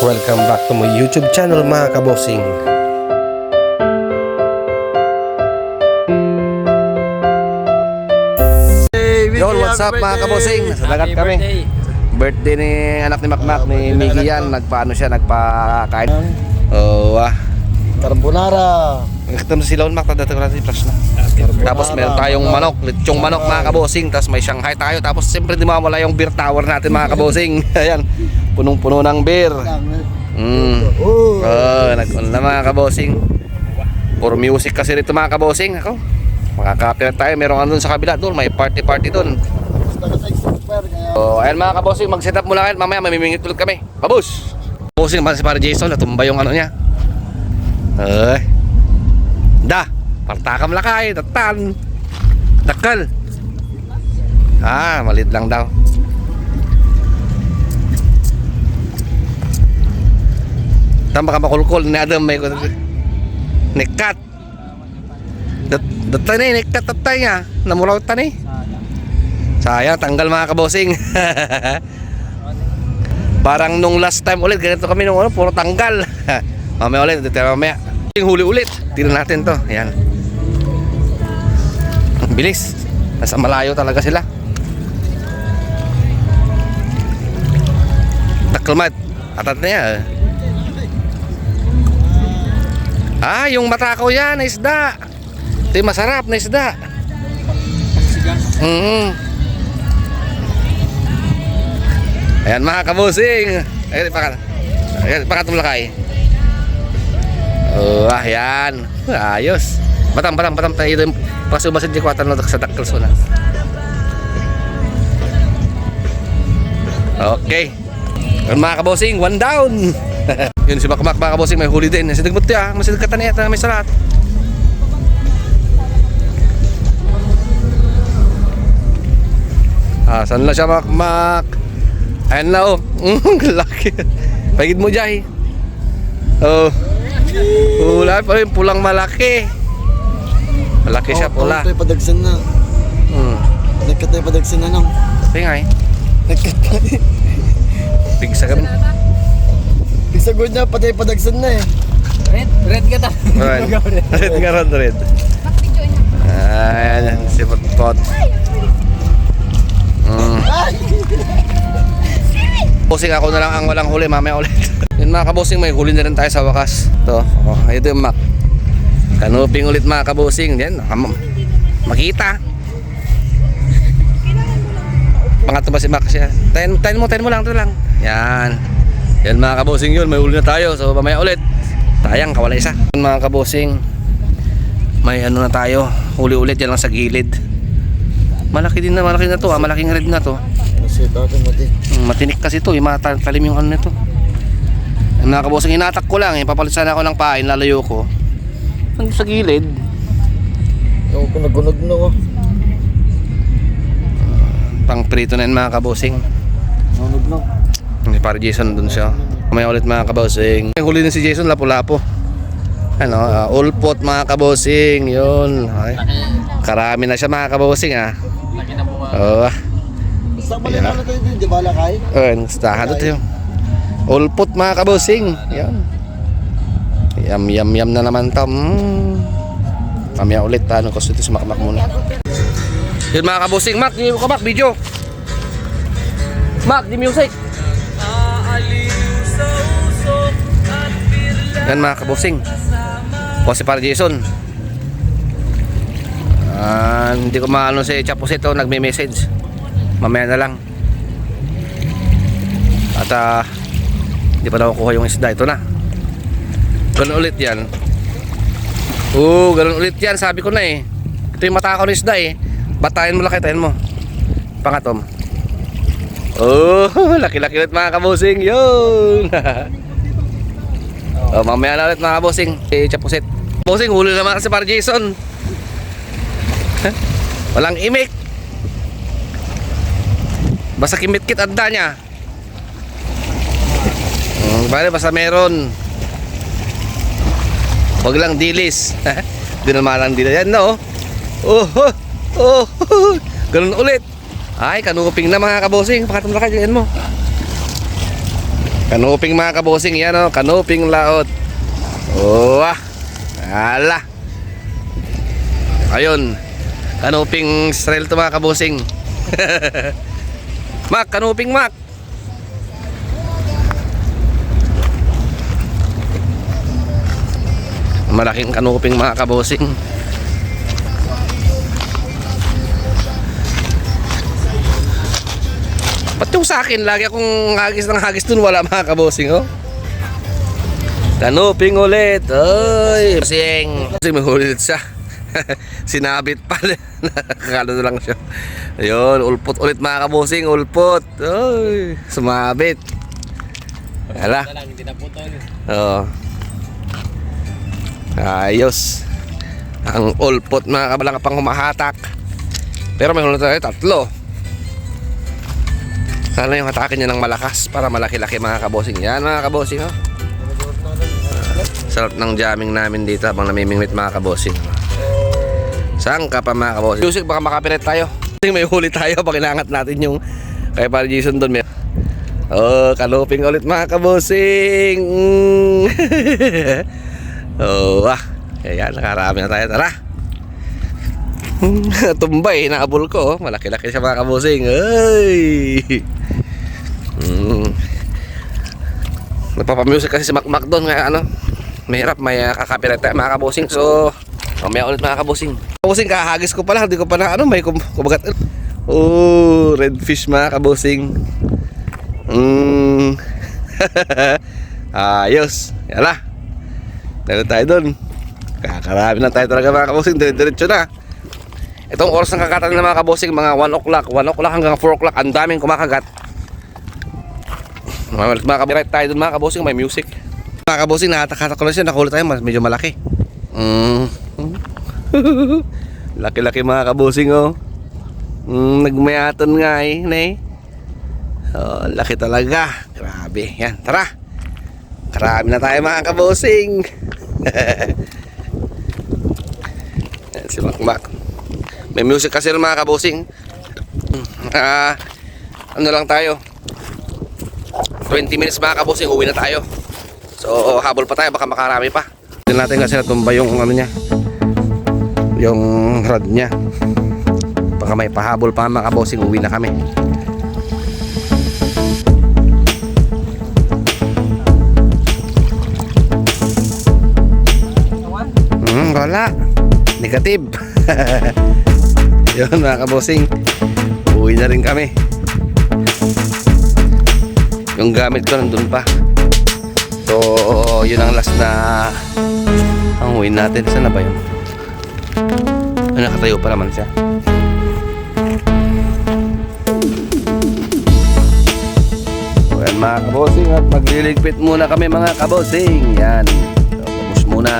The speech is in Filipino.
Welcome back to my YouTube channel mga kabosing. Yon, what's up mga kabosing? Sa dagat kami. Birthday ni anak ni Makmak ni Miggy yan. Nagpakain. Oh, Carbonara. Nakita mo si Lon Mak, tadata ko natin flash na. Tapos meron tayong manok, lechong manok mga kabosing. Tapos may Shanghai tayo. Tapos siyempre di mawala yung beer tower natin mga kabosing. Ayan, punong-puno ng beer. Nag-on na mga kabosing. Puro music kasi rito mga kabosing. Ako, makaka-appear tayo. Meron ano sa kabila doon, may party doon. So, ayan mga kabosing, mag-set up muna kayo. Mamaya mamimingit ulit kami. Babus! Kabosing naman si para Jason, natumba yung ano niya. Partakam lakay, tatan. Dakal. Malit lang daw. Tamba ka makulkol ni Adam may nekat. Datay na nekat tatay niya. Namuraw tani. Sayang tanggal mga kabosing. Parang nung last time ulit ganito kami nung puro tanggal. Mamaya ulit, mamaya. Huli ulit. Tingnan natin to. Ayan. Ang bilis. Nasa malayo talaga sila. Takalmat. Atat na yan. Yung matakaw yan na isda. Ito yung masarap na isda. Ayan mga kabusing. Ayan, pakatumlakay. Ayan. Ayos. Batam tayo yung pasubasin di kuwatan sa dakkel suna. Okay. Ayan mga kabusing, one down. Yun si Makmak mga kabosing, may huli din. Nasidag mo tiya, masidag ka taniyat na may salat. Saan na siya Makmak? Ayan na laki. Pagid mo dyan. Wala pa rin, pulang malaki. Malaki siya, pula. Ito yung padagsan na. Nagkat yung padagsan na nang. Tingay. Nagkat ka. Pigsa kami. Pisagod na, patay padagsan na eh. Red ka ta. Red ka ron, red. Ayan, si Potpot. Kabosing ako na lang ang walang huli, mamaya ulit. Yun mga kabosing, may huli na rin tayo sa wakas. Ito yung Mac. Kanuping ulit mga kabosing. Yan, makita. Pangatlo ba si Mac siya? Tayin mo lang, ito lang. Yan. Yan mga kabosing yun, may huli na tayo. So mamaya ulit. Sayang, kawala isa. Yan mga kabosing, may ano na tayo. Huli ulit, yan lang sa gilid. Malaki na to, malaking red na to. Matinik kasi to, matalim yung ano nito. Yan mga kabosing, hinatak ko lang. Papalit sana ako ng pain, lalayo ko. Nandun sa gilid. Yung nagunog na ko. Pang prito na yan mga kabosing. Nagunog na. Hindi para Jason dun siya. Mamaya ulit mga kabosing. Huli din si Jason, lapu-lapo. All pot mga kabosing. Yun. Okay. Karami na siya mga kabosing Laki na po Saan pala na tayo din, di ba lakay? Stahan ito yung all pot mga kabosing. Yan. Yum na naman to. Mamaya ulit. Ko ito si Makmak muna. Yun mga kabosing. Mak, di mo ka Mak, video. Mak, di music. Yan mga kabosing. Kasi para Jason. Hindi ko maano si Chapos ito, nagme-message. Mamaya na lang. At hindi pa daw kuha yung isda. Ito na. Ganun ulit yan. Ganun ulit yan. Sabi ko na ito yung matakaw ng isda Batayin mo, lakitayin mo. Pangatom. Laki-laki ulit mga kabosing. Yun. Mamaya na ulit mga kabosing. Chapusit. Kabosing, huli naman kasi para Jason. Walang imik. Basta kimit-kit anda niya. Basta meron. Huwag lang dilis. Dinamalang dilis. Yan na ganun ulit. Ay, kanuping na mga kabosing. Pakatumla ka dyan mo. Kanuping mga kabosing, yan o, kanuping laot. Oh, ala. Ayun, kanuping Israel to mga kabosing. Mac, kanuping Mac. Malaking kanuping mga kabosing. Ba't yung sa akin, lagi akong hagis ng hagis dun, wala mga kabosing, oh. Kanuping ulit, oy. Kasi may ulit siya. Sinabit pala. Nakakalo na lang siya. Ayun, ulpot ulit mga kabosing, ulpot. Oy, sumabit. Hala. Hindi na putol. Oo. Ayos. Ang ulpot mga kabalang pang humahatak. Pero may hulog tayo, 3. Sana yung hatakin niya ng malakas para malaki-laki mga kabosing. Yan mga kabosing, oh. Sarap ng jamming namin dito habang namimingwit mga kabosing. Saan ka pa mga kabosing? Music, baka makapiret tayo. May huli tayo pag inangat natin yung kay para Jason doon. Oh, kanuping ulit mga kabosing. Oh, ayan, nakarami na tayo. Tara. Tumbay, naabol ko, oh. Malaki-laki siya mga kabosing. Ay. Nagpapamusic kasi si Macmac doon, kaya ano, mahirap, may kakapirate tayo mga kabosing. So, mamaya ulit mga kabosing. Kabosing, kahagis ko pala, hindi ko pa na ano, may kumagat. Oh, redfish mga kabosing. Ayos. Yala. Dali tayo doon. Kakarami na tayo talaga mga kabosing, diretso na. Itong oras ng kakatan ng mga kabosing, mga 1 o'clock hanggang 4 o'clock, ang daming kumakagat. Mga copyright tayo dun mga kabosing, may music. Mga kabosing, nakatakatak ko na siya, nakahuli tayo, medyo malaki. Laki-laki mga kabosing, oh. Nagmayaton nga eh. Oh, laki talaga. Grabe, yan, tara. Karami na tayo mga kabosing. Yan si Macmac. May music kasi ng mga kabosing. Ano lang tayo, 20 minutes mga kabosing, uwi na tayo. So habol pa tayo, baka makarami pa. Tignan natin kasi natumba yung ano niya, yung rod niya. Baka may pahabol pa mga kabosing, uwi na kami. Wala, negative. Yun mga kabosing, uwi na rin kami. Yung gamit ko nandun pa. So yun ang last na ang uwi natin. Saan na ba yun? Nakatayo pa naman siya. So yan mga kabosing, at magliligpit muna kami mga kabosing. Yan, so, pumus muna.